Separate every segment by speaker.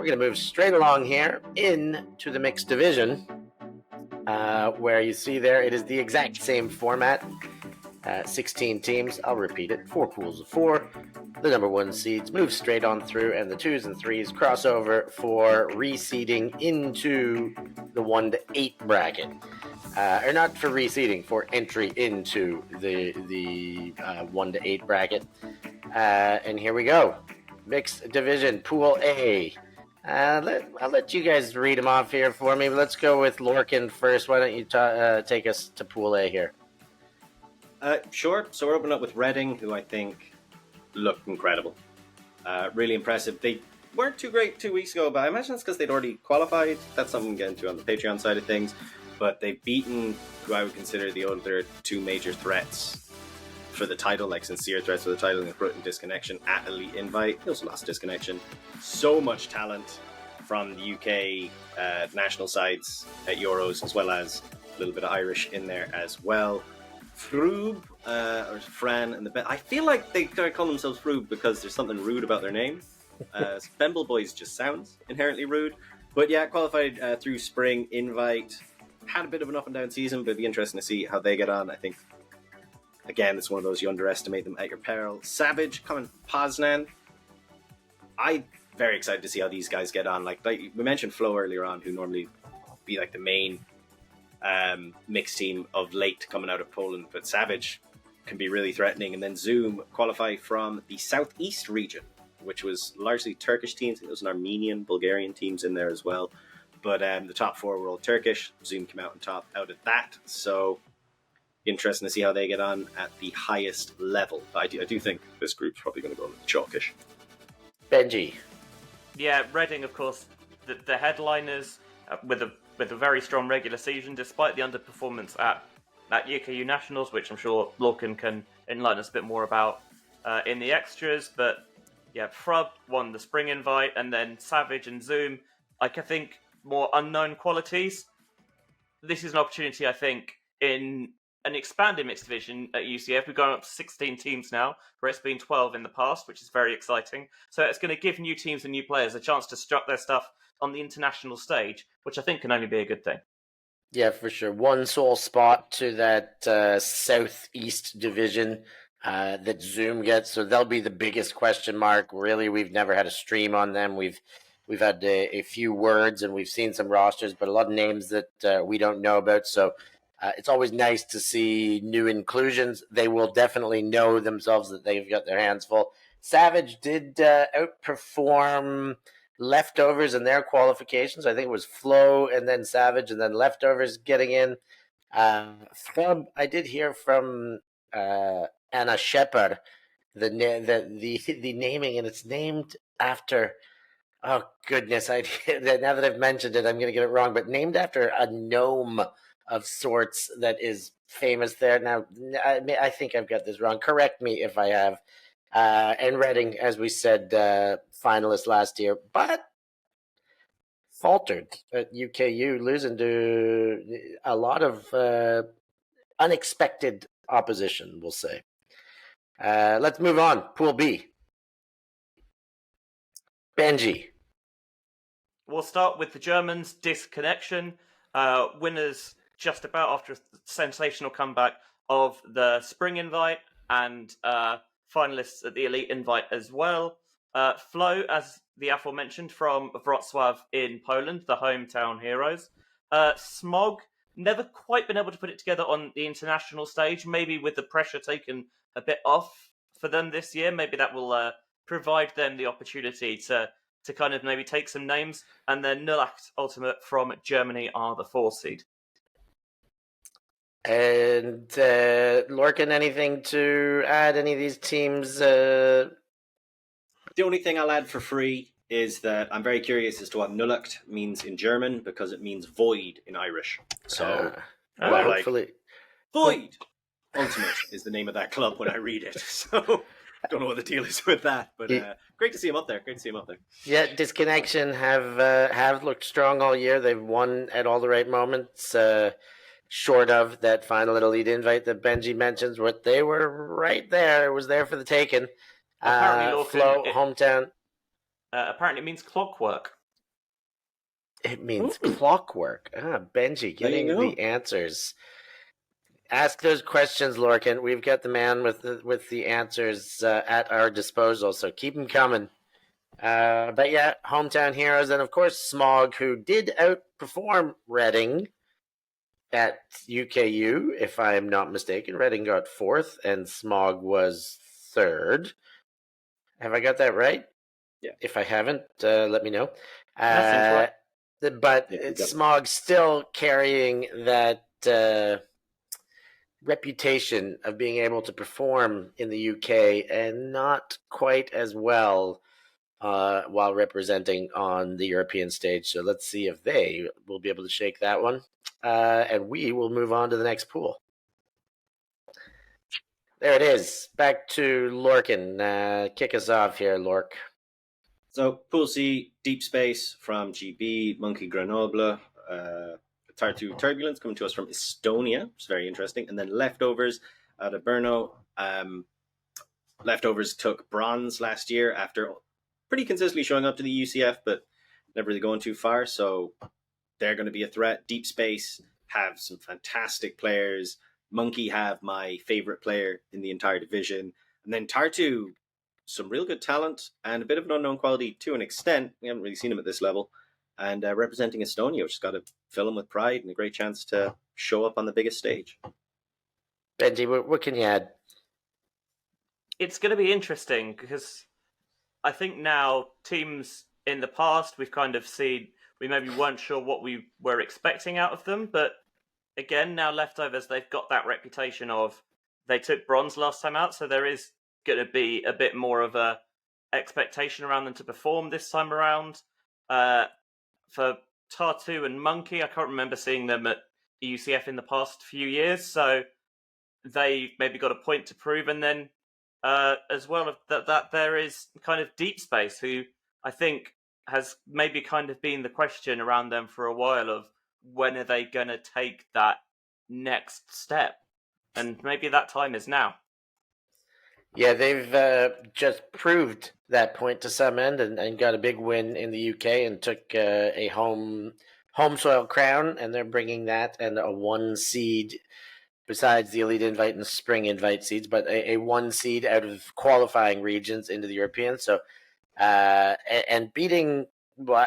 Speaker 1: going to move straight along here into the mixed division, where you see there it is the exact same format. 16 teams. I'll repeat it. 4 pools of 4. The number 1 seeds move straight on through, and the 2s and 3s cross over for reseeding into the 1 to 8 bracket. Or not for reseeding, for entry into the 1 to 8 bracket. And here we go. Mixed division, Pool A. I'll let you guys read them off here for me. But let's go with Lorcan first. Why don't you take us to Pool A here?
Speaker 2: Sure. So we're opening up with Reading, who I think looked incredible. Really impressive. They weren't too great 2 weeks ago, but I imagine it's because they'd already qualified. That's something we get into on the Patreon side of things. But they've beaten who I would consider the other 2 major threats for the title, like sincere threats for the title, in Bruton Disconnection at Elite Invite. They also lost Disconnection. So much talent from the UK national sides at Euros, as well as a little bit of Irish in there as well. Froob, or Fran, and I feel like they call themselves Froob because there's something rude about their name. Bemble Boys just sounds inherently rude. But yeah, qualified through Spring Invite. Had a bit of an up and down season, but it'd be interesting to see how they get on. I think, again, it's one of those you underestimate them at your peril. Savage coming from Poznan. I'm very excited to see how these guys get on. Like we mentioned Flo earlier on, who normally be like the main mixed team of late coming out of Poland, but Savage can be really threatening. And then Zoom qualify from the southeast region, which was largely Turkish teams. There was an Armenian, Bulgarian teams in there as well, but the top 4 were all Turkish. Zoom came out on top out of that, so interesting to see how they get on at the highest level. I do think this group's probably going to go chalkish.
Speaker 1: Benji.
Speaker 3: Yeah, Reading, of course, the headliners with a very strong regular season, despite the underperformance at UKU Nationals, which I'm sure Lorcan can enlighten us a bit more about in the extras. But yeah, Frub won the Spring Invite, and then Savage and Zoom, I think more unknown qualities. This is an opportunity, I think, in an expanded mixed division at UCF. We've gone up to 16 teams now, where it's been 12 in the past, which is very exciting. So it's going to give new teams and new players a chance to strut their stuff on the international stage, which I think can only be a good thing.
Speaker 1: Yeah, for sure. One sole spot to that southeast division that Zoom gets, so they'll be the biggest question mark. Really, we've never had a stream on them. We've had a few words and we've seen some rosters, but a lot of names that we don't know about. So it's always nice to see new inclusions. They will definitely know themselves that they've got their hands full. Savage did outperform Leftovers in their qualifications. I think it was Flo and then Savage and then Leftovers getting in. I did hear from Anna Shepard the naming, and it's named after. Oh goodness! Now that I've mentioned it, I'm going to get it wrong. But named after a gnome of sorts that is famous there. Now I think I've got this wrong. Correct me if I have. And Reading, as we said, finalist last year, but faltered at UKU, losing to a lot of unexpected opposition, we'll say. Let's move on. Pool B. Benji.
Speaker 3: We'll start with the Germans, Disconnection. Winners just about after a sensational comeback of the Spring Invite and finalists at the Elite Invite as well. Flo, as the aforementioned, from Wrocław in Poland, the hometown heroes. Smog, never quite been able to put it together on the international stage, maybe with the pressure taken a bit off for them this year. Maybe that will provide them the opportunity to kind of maybe take some names. And then Nullacht Ultimate from Germany are the 4 seed.
Speaker 1: And Lorcan, anything to add? Any of these teams?
Speaker 2: The only thing I'll add for free is that I'm very curious as to what Nullacht means in German, because it means void in Irish. So,
Speaker 1: hopefully,
Speaker 2: void Ultimate is the name of that club when I read it. So, I don't know what the deal is with that, but great to see him up there.
Speaker 1: Yeah, Disconnection have looked strong all year. They've won at all the right moments. Short of that final Elite Invite that Benji mentions, what they were right there. It was there for the taking.
Speaker 3: Apparently,
Speaker 1: Flo, hometown.
Speaker 3: Apparently, it means clockwork.
Speaker 1: It means clockwork. Benji, getting the answers. Ask those questions, Lorcan. We've got the man with the answers at our disposal, so keep them coming. But yeah, hometown heroes, and of course Smog, who did outperform Reading at UKU, if I am not mistaken. Reading got 4th, and Smog was 3rd. Have I got that right?
Speaker 2: Yeah.
Speaker 1: If I haven't, let me know.
Speaker 3: That seems right.
Speaker 1: But Smog's still carrying that reputation of being able to perform in the UK and not quite as well while representing on the European stage. So let's see if they will be able to shake that one. And we will move on to the next pool. There it is. Back to Lorcan. Kick us off here, Lork.
Speaker 2: So, Pool C, Deep Space from GB, Monkey Grenoble, Tartu Turbulence coming to us from Estonia. It's very interesting. And then Leftovers out of Brno. Leftovers took bronze last year after pretty consistently showing up to the EUCF, but never really going too far. So they're going to be a threat. Deep Space have some fantastic players. Monkey have my favorite player in the entire division. And then Tartu, some real good talent and a bit of an unknown quality to an extent. We haven't really seen him at this level. And representing Estonia, which has got to fill him with pride and a great chance to show up on the biggest stage.
Speaker 1: Benji, what can you add?
Speaker 3: It's going to be interesting because I think now teams in the past we've kind of seen, we maybe weren't sure what we were expecting out of them, but again, now Leftovers, they've got that reputation of they took bronze last time out, so there is going to be a bit more of a expectation around them to perform this time around. For Tartu and Monkey, I can't remember seeing them at EUCF in the past few years, so they maybe got a point to prove. And then as well that there is kind of Deep Space, who I think has maybe kind of been the question around them for a while of when are they going to take that next step? And maybe that time is now.
Speaker 1: Yeah, they've just proved that point to some end and got a big win in the UK and took a home soil crown, and they're bringing that and a 1 seed besides the Elite Invite and Spring Invite seeds, but a 1 seed out of qualifying regions into the European. So, and beating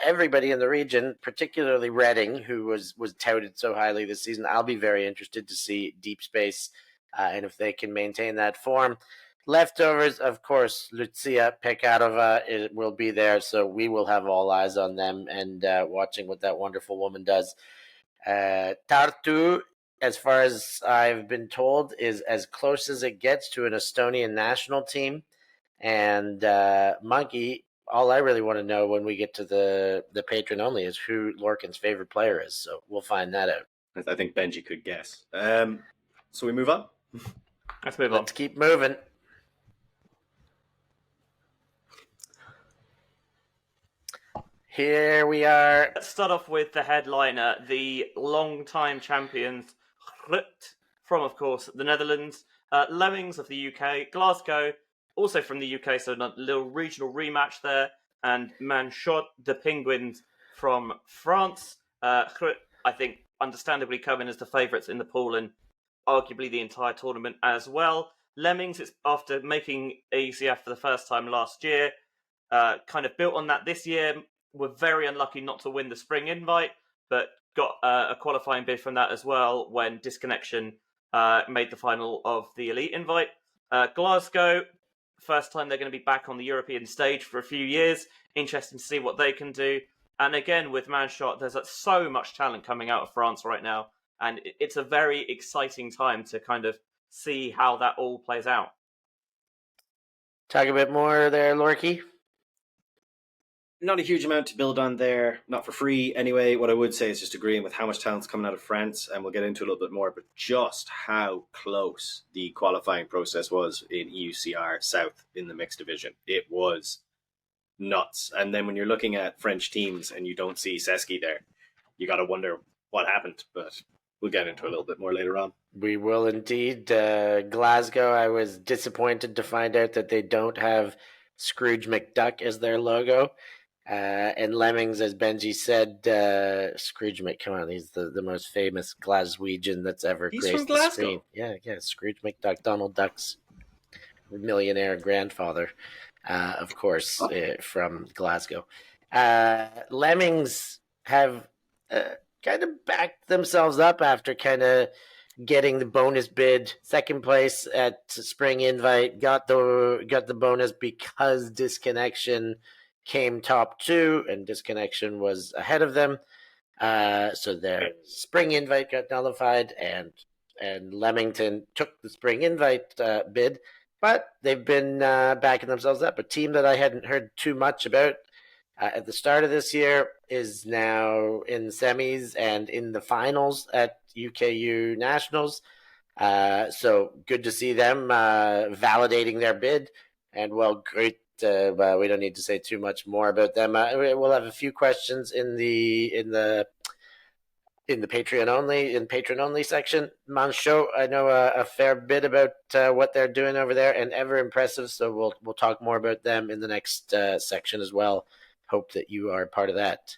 Speaker 1: everybody in the region, particularly Reading, who was touted so highly this season. I'll be very interested to see Deep Space and if they can maintain that form. Leftovers, of course, Lucia Pekarova will be there, so we will have all eyes on them and watching what that wonderful woman does. Tartu, as far as I've been told, is as close as it gets to an Estonian national team. And Monkey, all I really want to know when we get to the patron only is who Lorcan's favorite player is. So we'll find that out.
Speaker 2: I think Benji could guess. So we move on?
Speaker 3: Let's move on.
Speaker 1: Let's keep moving. Here we are.
Speaker 3: Let's start off with the headliner, the long-time champions, from, of course, the Netherlands, Lemmings of the UK, Glasgow, also from the UK, so a little regional rematch there, and Manchot, the Penguins from France. I think, understandably, coming as the favourites in the pool and arguably the entire tournament as well. Lemmings, it's after making EUCF for the first time last year, kind of built on that this year. Were very unlucky not to win the Spring Invite, but got a qualifying bid from that as well when Disconnection made the final of the Elite Invite. Glasgow, first time they're going to be back on the European stage for a few years. Interesting to see what they can do. And again, with Manshot, there's so much talent coming out of France right now, and it's a very exciting time to kind of see how that all plays out.
Speaker 1: Talk a bit more there, Lorky.
Speaker 2: Not a huge amount to build on there, not for free anyway. What I would say is just agreeing with how much talent's coming out of France, and we'll get into a little bit more, but just how close the qualifying process was in EUCR South in the mixed division. It was nuts. And then when you're looking at French teams and you don't see Seski there, you got to wonder what happened, but we'll get into a little bit more later on.
Speaker 1: We will indeed. Glasgow, I was disappointed to find out that they don't have Scrooge McDuck as their logo. And Lemmings, as Benji said, Scrooge McDuck, he's the most famous Glaswegian that's ever
Speaker 2: He's
Speaker 1: graced
Speaker 2: from
Speaker 1: the
Speaker 2: Glasgow.
Speaker 1: screen. Yeah, Scrooge McDuck, Donald Duck's millionaire grandfather, of course, from Glasgow. Lemmings have kind of backed themselves up after kind of getting the bonus bid, second place at Spring Invite, got the bonus because Disconnection came top 2, and Disconnection was ahead of them. So their Spring Invite got nullified, and Leamington took the Spring Invite bid, but they've been backing themselves up. A team that I hadn't heard too much about at the start of this year is now in the semis and in the finals at UKU Nationals. So good to see them validating their bid. And well, great. We don't need to say too much more about them. We'll have a few questions in the patron only section. Mancho, I know a fair bit about what they're doing over there, and ever impressive. So we'll talk more about them in the next section as well. Hope that you are part of that.